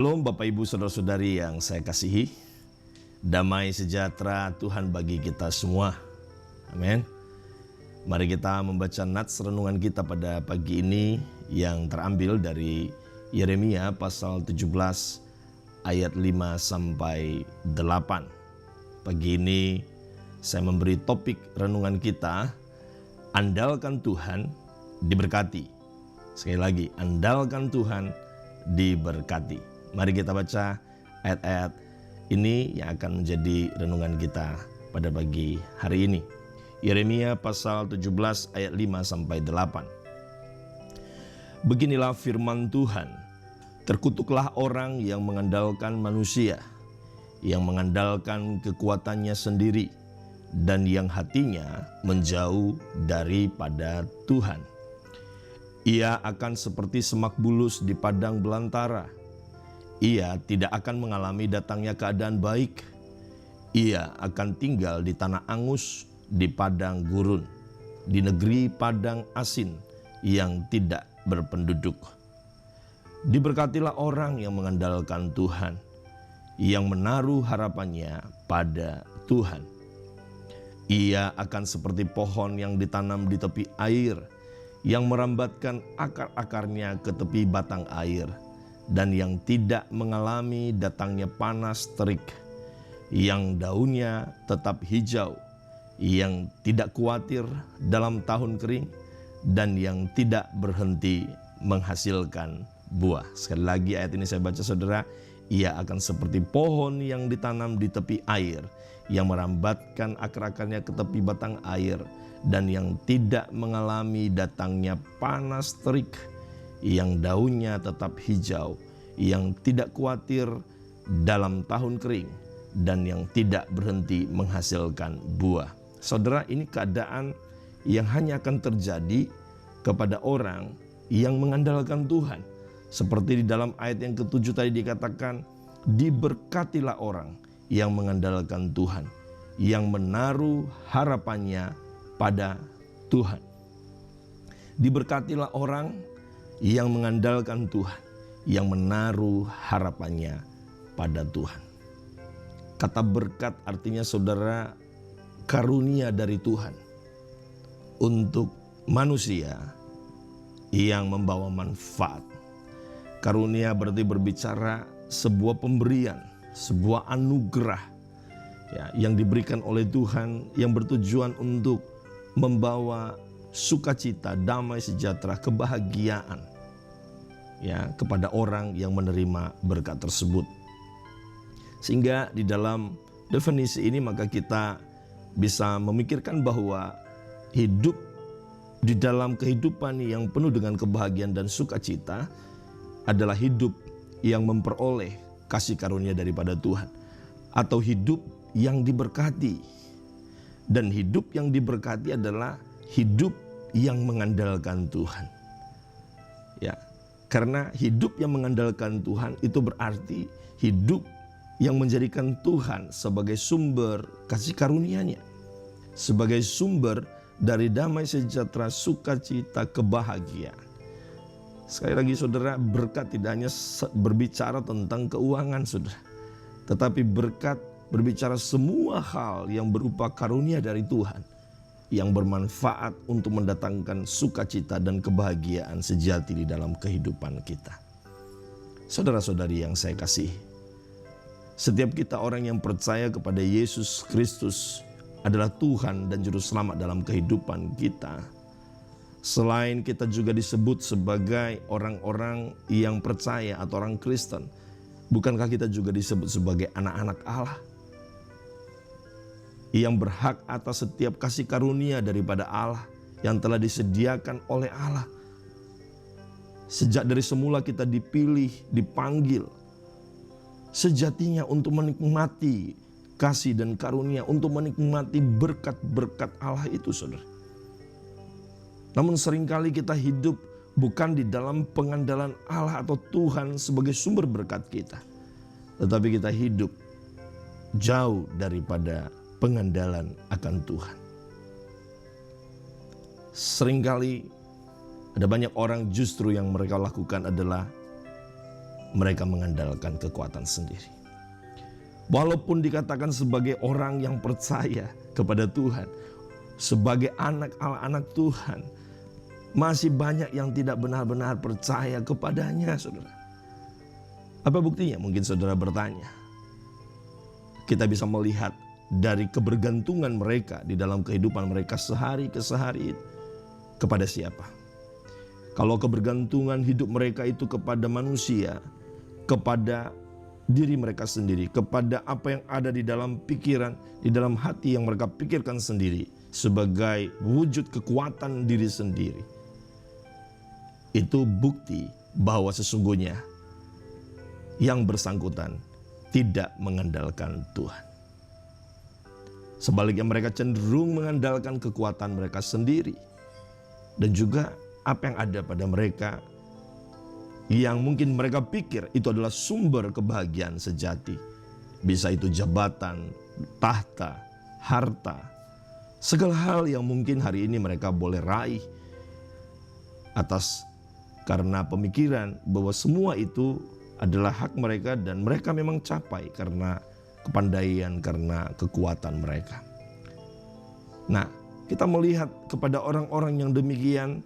Shalom Bapak Ibu Saudara-saudari yang saya kasihi. Damai sejahtera Tuhan bagi kita semua. Amin. Mari kita membaca nats renungan kita pada pagi ini yang terambil dari Yeremia pasal 17 ayat 5 sampai 8. Pagi ini saya memberi topik renungan kita, andalkan Tuhan diberkati. Sekali lagi, andalkan Tuhan diberkati. Mari kita baca ayat-ayat ini yang akan menjadi renungan kita pada pagi hari ini. Yeremia pasal 17 ayat 5 sampai 8. Beginilah firman Tuhan, terkutuklah orang yang mengandalkan manusia, yang mengandalkan kekuatannya sendiri, dan yang hatinya menjauh daripada Tuhan. Ia akan seperti semak bulus di padang belantara. Ia tidak akan mengalami datangnya keadaan baik. Ia akan tinggal di tanah angus, di padang gurun, di negeri padang asin yang tidak berpenduduk. Diberkatilah orang yang mengandalkan Tuhan, yang menaruh harapannya pada Tuhan. Ia akan seperti pohon yang ditanam di tepi air, yang merambatkan akar-akarnya ke tepi batang air, dan yang tidak mengalami datangnya panas terik, yang daunnya tetap hijau, yang tidak khawatir dalam tahun kering, dan yang tidak berhenti menghasilkan buah. Sekali lagi ayat ini saya baca saudara, ia akan seperti pohon yang ditanam di tepi air, yang merambatkan akar-akarnya ke tepi batang air, dan yang tidak mengalami datangnya panas terik, yang daunnya tetap hijau, yang tidak khawatir dalam tahun kering, dan yang tidak berhenti menghasilkan buah. Saudara, ini keadaan yang hanya akan terjadi kepada orang yang mengandalkan Tuhan. Seperti di dalam ayat yang ke-7 tadi dikatakan, diberkatilah orang yang mengandalkan Tuhan, yang menaruh harapannya pada Tuhan. Diberkatilah orang yang mengandalkan Tuhan, yang menaruh harapannya pada Tuhan. Kata berkat artinya saudara, karunia dari Tuhan untuk manusia yang membawa manfaat. Karunia berarti berbicara sebuah pemberian, sebuah anugerah yang diberikan oleh Tuhan, yang bertujuan untuk membawa sukacita, damai sejahtera, kebahagiaan kepada orang yang menerima berkat tersebut. Sehingga di dalam definisi ini maka kita bisa memikirkan bahwa hidup di dalam kehidupan yang penuh dengan kebahagiaan dan sukacita adalah hidup yang memperoleh kasih karunia daripada Tuhan, atau hidup yang diberkati. Dan hidup yang diberkati adalah hidup yang mengandalkan Tuhan. Karena hidup yang mengandalkan Tuhan itu berarti hidup yang menjadikan Tuhan sebagai sumber kasih karunia-Nya, sebagai sumber dari damai sejahtera, sukacita, kebahagiaan. Sekali lagi saudara, berkat tidak hanya berbicara tentang keuangan saudara, tetapi berkat berbicara semua hal yang berupa karunia dari Tuhan, yang bermanfaat untuk mendatangkan sukacita dan kebahagiaan sejati di dalam kehidupan kita. Saudara-saudari yang saya kasihi, setiap kita orang yang percaya kepada Yesus Kristus adalah Tuhan dan Juru Selamat dalam kehidupan kita. Selain kita juga disebut sebagai orang-orang yang percaya atau orang Kristen, bukankah kita juga disebut sebagai anak-anak Allah yang berhak atas setiap kasih karunia daripada Allah yang telah disediakan oleh Allah? Sejak dari semula kita dipilih, dipanggil sejatinya untuk menikmati kasih dan karunia, untuk menikmati berkat-berkat Allah itu saudara. Namun seringkali kita hidup bukan di dalam pengandalan Allah atau Tuhan sebagai sumber berkat kita, tetapi kita hidup jauh daripada pengandalan akan Tuhan. Seringkali ada banyak orang justru yang mereka lakukan adalah mereka mengandalkan kekuatan sendiri. Walaupun dikatakan sebagai orang yang percaya kepada Tuhan, sebagai anak Tuhan, masih banyak yang tidak benar-benar percaya kepadanya, saudara. Apa buktinya? Mungkin saudara bertanya. Kita bisa melihat dari kebergantungan mereka di dalam kehidupan mereka sehari ke sehari kepada siapa? Kalau kebergantungan hidup mereka itu kepada manusia, kepada diri mereka sendiri, kepada apa yang ada di dalam pikiran, di dalam hati yang mereka pikirkan sendiri sebagai wujud kekuatan diri sendiri, itu bukti bahwa sesungguhnya yang bersangkutan tidak mengandalkan Tuhan. Sebaliknya mereka cenderung mengandalkan kekuatan mereka sendiri. Dan juga apa yang ada pada mereka yang mungkin mereka pikir itu adalah sumber kebahagiaan sejati. Bisa itu jabatan, tahta, harta, segala hal yang mungkin hari ini mereka boleh raih atas karena pemikiran bahwa semua itu adalah hak mereka dan mereka memang capai karena kepandaian, karena kekuatan mereka. Nah, kita melihat kepada orang-orang yang demikian,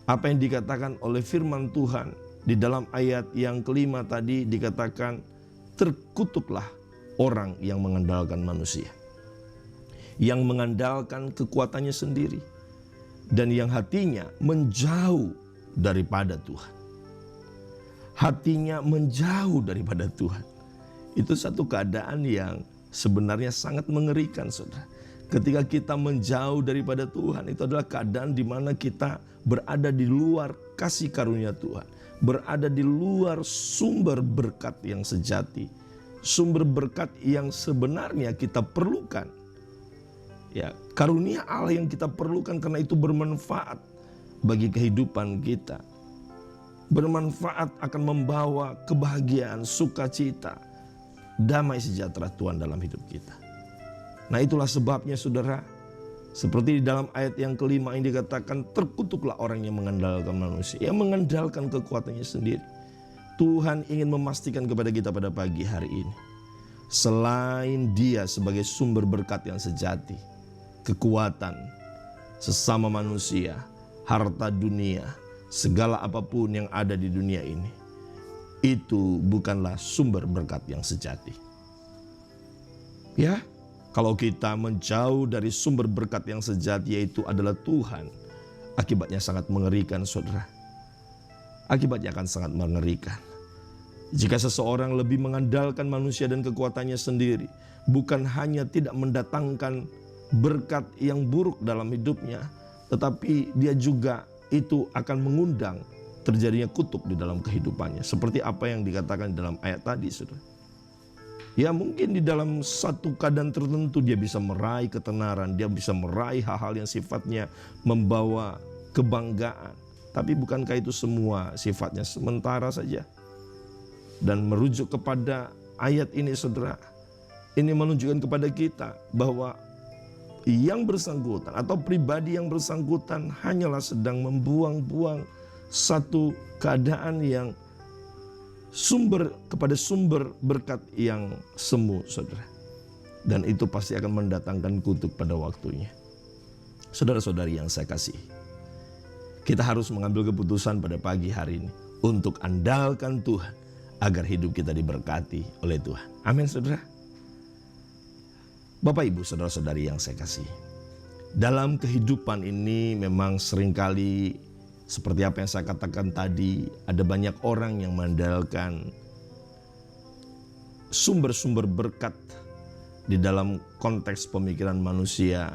apa yang dikatakan oleh firman Tuhan di dalam ayat yang kelima tadi dikatakan, terkutuklah orang yang mengandalkan manusia, yang mengandalkan kekuatannya sendiri, dan yang hatinya menjauh daripada Tuhan. Hatinya menjauh daripada Tuhan. Itu satu keadaan yang sebenarnya sangat mengerikan, saudara. Ketika kita menjauh daripada Tuhan, itu adalah keadaan di mana kita berada di luar kasih karunia Tuhan, berada di luar sumber berkat yang sejati, sumber berkat yang sebenarnya kita perlukan. Ya, karunia Allah yang kita perlukan karena itu bermanfaat bagi kehidupan kita. Bermanfaat akan membawa kebahagiaan, sukacita, damai sejahtera Tuhan dalam hidup kita. Nah, itulah sebabnya saudara, seperti di dalam ayat yang kelima ini dikatakan, terkutuklah orang yang mengandalkan manusia, yang mengandalkan kekuatannya sendiri. Tuhan ingin memastikan kepada kita pada pagi hari ini, selain Dia sebagai sumber berkat yang sejati, kekuatan, sesama manusia, harta dunia, segala apapun yang ada di dunia ini, itu bukanlah sumber berkat yang sejati. Ya, kalau kita menjauh dari sumber berkat yang sejati, yaitu adalah Tuhan, akibatnya sangat mengerikan, saudara. Akibatnya akan sangat mengerikan. Jika seseorang lebih mengandalkan manusia dan kekuatannya sendiri, bukan hanya tidak mendatangkan berkat yang buruk dalam hidupnya, tetapi dia juga itu akan mengundang terjadinya kutuk di dalam kehidupannya. Seperti apa yang dikatakan dalam ayat tadi, saudara. Ya, mungkin di dalam satu keadaan tertentu dia bisa meraih ketenaran, dia bisa meraih hal-hal yang sifatnya membawa kebanggaan. Tapi bukankah itu semua sifatnya sementara saja? Dan merujuk kepada ayat ini, saudara, ini menunjukkan kepada kita bahwa yang bersangkutan atau pribadi yang bersangkutan hanyalah sedang membuang-buang satu keadaan yang kepada sumber berkat yang semu, saudara. Dan itu pasti akan mendatangkan kutuk pada waktunya. Saudara-saudari yang saya kasih, kita harus mengambil keputusan pada pagi hari ini untuk andalkan Tuhan agar hidup kita diberkati oleh Tuhan. Amin, saudara. Bapak, Ibu, saudara-saudari yang saya kasih, dalam kehidupan ini memang seringkali seperti apa yang saya katakan tadi, ada banyak orang yang mengandalkan sumber-sumber berkat di dalam konteks pemikiran manusia,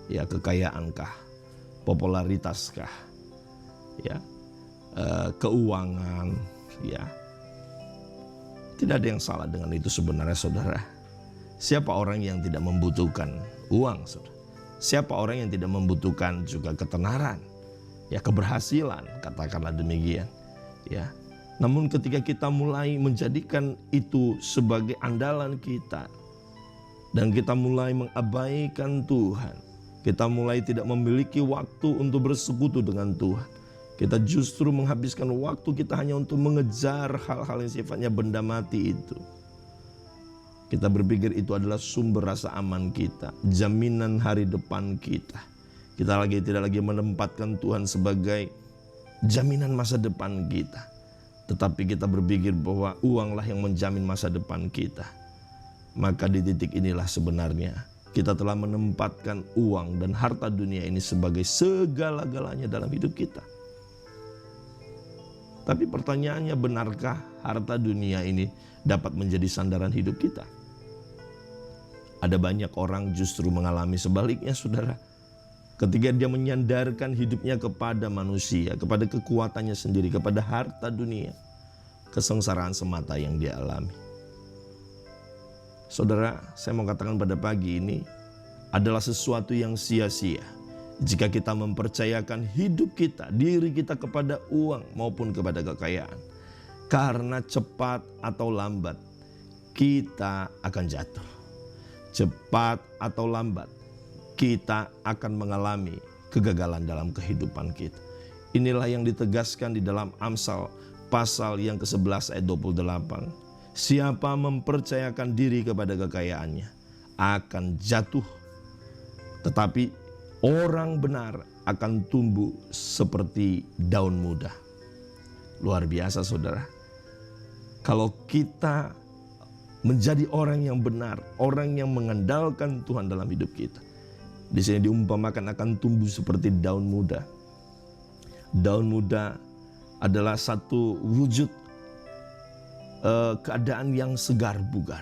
ya, kekayaankah, popularitaskah, ya, keuangan, ya. Tidak ada yang salah dengan itu sebenarnya, saudara. Siapa orang yang tidak membutuhkan uang, saudara? Siapa orang yang tidak membutuhkan juga ketenaran, ya, keberhasilan, katakanlah demikian, ya. Namun ketika kita mulai menjadikan itu sebagai andalan kita dan kita mulai mengabaikan Tuhan, kita mulai tidak memiliki waktu untuk bersekutu dengan Tuhan, Kita justru menghabiskan waktu kita hanya untuk mengejar hal-hal yang sifatnya benda mati itu. Kita berpikir itu adalah sumber rasa aman kita, jaminan hari depan kita. Kita tidak lagi menempatkan Tuhan sebagai jaminan masa depan kita. Tetapi kita berpikir bahwa uanglah yang menjamin masa depan kita. Maka di titik inilah sebenarnya kita telah menempatkan uang dan harta dunia ini sebagai segala-galanya dalam hidup kita. Tapi pertanyaannya, benarkah harta dunia ini dapat menjadi sandaran hidup kita? Ada banyak orang justru mengalami sebaliknya, saudara. Ketika dia menyandarkan hidupnya kepada manusia, kepada kekuatannya sendiri, kepada harta dunia, kesengsaraan semata yang dia alami. Saudara, saya mau katakan pada pagi ini adalah sesuatu yang sia-sia jika kita mempercayakan hidup kita, diri kita kepada uang maupun kepada kekayaan. Karena cepat atau lambat kita akan jatuh. Cepat atau lambat kita akan mengalami kegagalan dalam kehidupan kita. Inilah yang ditegaskan di dalam Amsal pasal yang ke-11 ayat 28. Siapa mempercayakan diri kepada kekayaannya akan jatuh, tetapi orang benar akan tumbuh seperti daun muda. Luar biasa, saudara. Kalau kita menjadi orang yang benar, orang yang mengandalkan Tuhan dalam hidup kita, di sini diumpamakan akan tumbuh seperti daun muda. Daun muda adalah satu wujud keadaan yang segar bugar.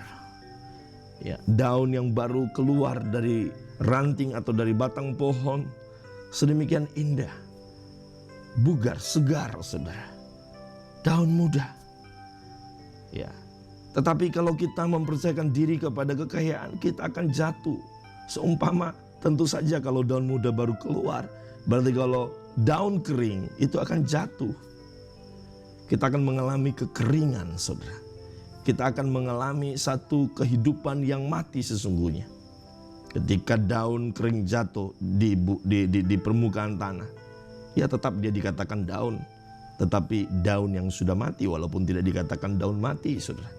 Ya, daun yang baru keluar dari ranting atau dari batang pohon, sedemikian indah, bugar, segar, saudara. Daun muda. Ya. Tetapi kalau kita mempercayakan diri kepada kekayaan, kita akan jatuh. Seumpama, tentu saja kalau daun muda baru keluar, berarti kalau daun kering itu akan jatuh. Kita akan mengalami kekeringan, saudara. Kita akan mengalami satu kehidupan yang mati sesungguhnya. Ketika daun kering jatuh di permukaan tanah, ya tetap dia dikatakan daun. Tetapi daun yang sudah mati walaupun tidak dikatakan daun mati, saudara.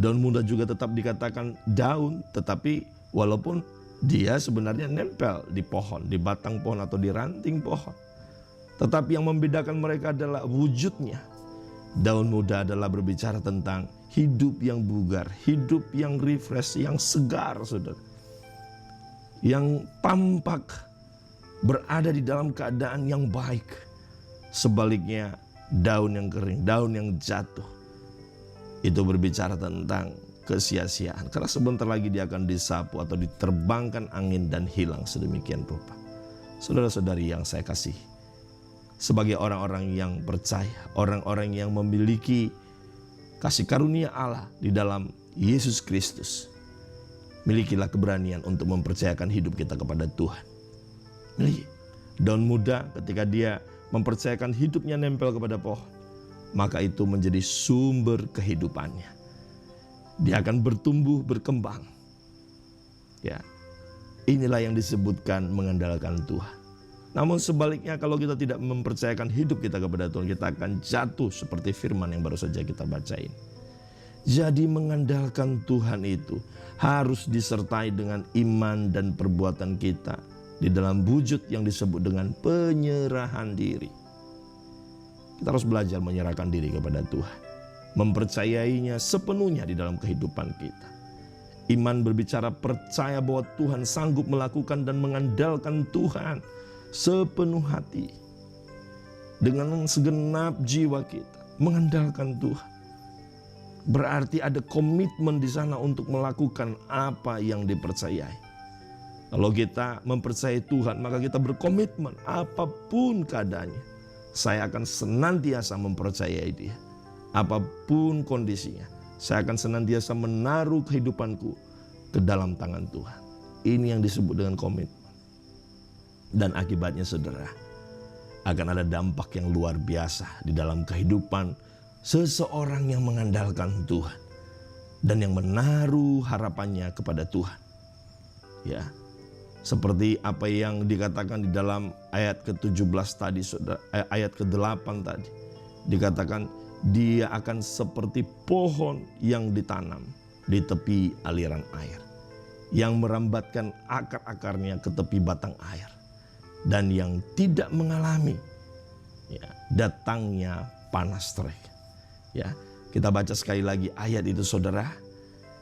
Daun muda juga tetap dikatakan daun, tetapi walaupun dia sebenarnya nempel di pohon, di batang pohon atau di ranting pohon. Tetapi yang membedakan mereka adalah wujudnya. Daun muda adalah berbicara tentang hidup yang bugar, hidup yang refresh, yang segar, saudara. Yang tampak berada di dalam keadaan yang baik. Sebaliknya daun yang kering, daun yang jatuh, itu berbicara tentang kesia-siaan. Karena sebentar lagi dia akan disapu atau diterbangkan angin dan hilang sedemikian rupa. Saudara-saudari yang saya kasih, sebagai orang-orang yang percaya, orang-orang yang memiliki kasih karunia Allah di dalam Yesus Kristus, milikilah keberanian untuk mempercayakan hidup kita kepada Tuhan. Miliki. Daun muda ketika dia mempercayakan hidupnya nempel kepada pohon, maka itu menjadi sumber kehidupannya. Dia akan bertumbuh, berkembang. Ya, inilah yang disebutkan mengandalkan Tuhan. Namun sebaliknya kalau kita tidak mempercayakan hidup kita kepada Tuhan, kita akan jatuh seperti firman yang baru saja kita bacain. Jadi mengandalkan Tuhan itu harus disertai dengan iman dan perbuatan kita di dalam wujud yang disebut dengan penyerahan diri. Kita harus belajar menyerahkan diri kepada Tuhan, mempercayainya sepenuhnya di dalam kehidupan kita. Iman berbicara percaya bahwa Tuhan sanggup melakukan dan mengandalkan Tuhan sepenuh hati, dengan segenap jiwa kita mengandalkan Tuhan. Berarti ada komitmen di sana untuk melakukan apa yang dipercayai. Kalau kita mempercayai Tuhan, maka kita berkomitmen apapun keadaannya, saya akan senantiasa mempercayai Dia. Apapun kondisinya, saya akan senantiasa menaruh kehidupanku ke dalam tangan Tuhan. Ini yang disebut dengan komitmen. Dan akibatnya, saudara, akan ada dampak yang luar biasa di dalam kehidupan seseorang yang mengandalkan Tuhan dan yang menaruh harapannya kepada Tuhan. Ya, Seperti apa yang dikatakan di dalam ayat ke-17 tadi, ayat ke-8 tadi. Dikatakan dia akan seperti pohon yang ditanam di tepi aliran air, yang merambatkan akar-akarnya ke tepi batang air, dan yang tidak mengalami datangnya panas terik. Ya, kita baca sekali lagi ayat itu saudara,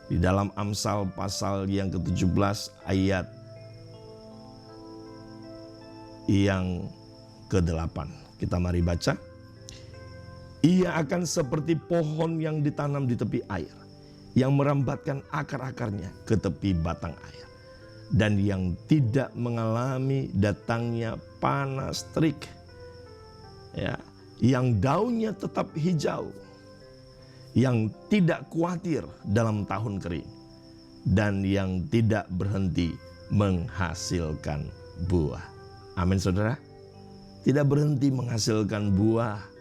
di dalam Amsal pasal yang ke-17 ayat yang ke-8. Kita mari baca. Ia akan seperti pohon yang ditanam di tepi air, yang merambatkan akar-akarnya ke tepi batang air, dan yang tidak mengalami datangnya panas terik. Ya, yang daunnya tetap hijau, yang tidak khawatir dalam tahun kering, dan yang tidak berhenti menghasilkan buah. Amin saudara. Tidak berhenti menghasilkan buah.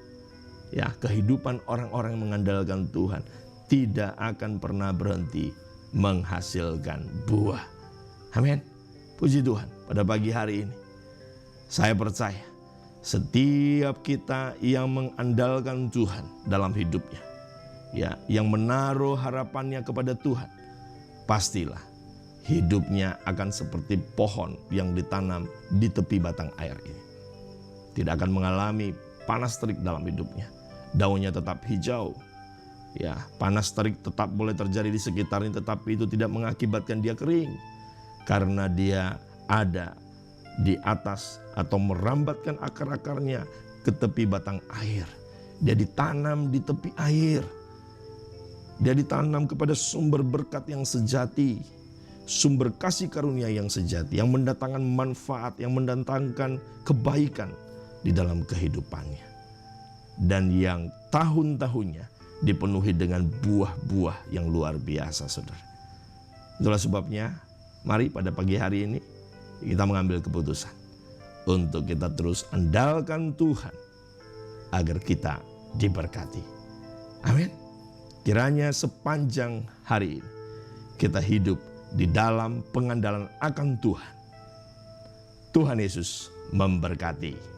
Ya, kehidupan orang-orang yang mengandalkan Tuhan tidak akan pernah berhenti menghasilkan buah. Amin. Puji Tuhan, pada pagi hari ini saya percaya setiap kita yang mengandalkan Tuhan dalam hidupnya, ya, yang menaruh harapannya kepada Tuhan, pastilah hidupnya akan seperti pohon yang ditanam di tepi batang air ini. Tidak akan mengalami panas terik dalam hidupnya. Daunnya tetap hijau. Ya, panas terik tetap boleh terjadi di sekitarnya, tetapi itu tidak mengakibatkan dia kering. Karena dia ada di atas atau merambatkan akar-akarnya ke tepi batang air. Dia ditanam di tepi air. Dia ditanam kepada sumber berkat yang sejati, sumber kasih karunia yang sejati, yang mendatangkan manfaat, yang mendatangkan kebaikan di dalam kehidupannya. Dan yang tahun-tahunnya dipenuhi dengan buah-buah yang luar biasa, saudara. Itulah sebabnya, mari pada pagi hari ini kita mengambil keputusan untuk kita terus andalkan Tuhan agar kita diberkati. Amin. Kiranya sepanjang hari ini kita hidup di dalam pengandalan akan Tuhan. Tuhan Yesus memberkati.